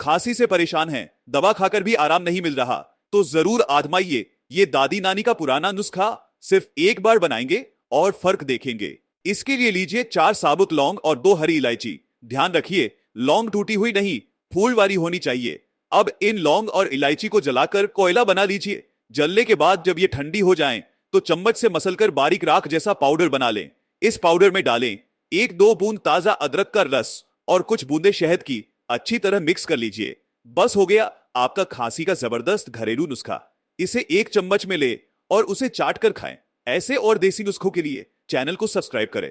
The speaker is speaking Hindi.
खांसी से परेशान हैं, दवा खाकर भी आराम नहीं मिल रहा, तो जरूर आजमाइए ये दादी नानी का पुराना नुस्खा। सिर्फ एक बार बनाएंगे और फर्क देखेंगे। इसके लिए लीजिए 4 साबुत लौंग और 2 हरी इलायची। ध्यान रखिए, लौंग टूटी हुई नहीं, फूल वाली होनी चाहिए। अब इन लौंग और इलायची को जलाकर कोयला बना लीजिए। जलने के बाद जब ये ठंडी हो जाएं, तो चम्मच से मसलकर बारीक राख जैसा पाउडर बना लें। इस पाउडर में डालें 1-2 बूंद ताजा अदरक का रस और कुछ बूंदे शहद की। अच्छी तरह मिक्स कर लीजिए। बस हो गया आपका खांसी का जबरदस्त घरेलू नुस्खा। इसे 1 चम्मच में ले और उसे चाट कर खाएं। ऐसे और देसी नुस्खों के लिए चैनल को सब्सक्राइब करें।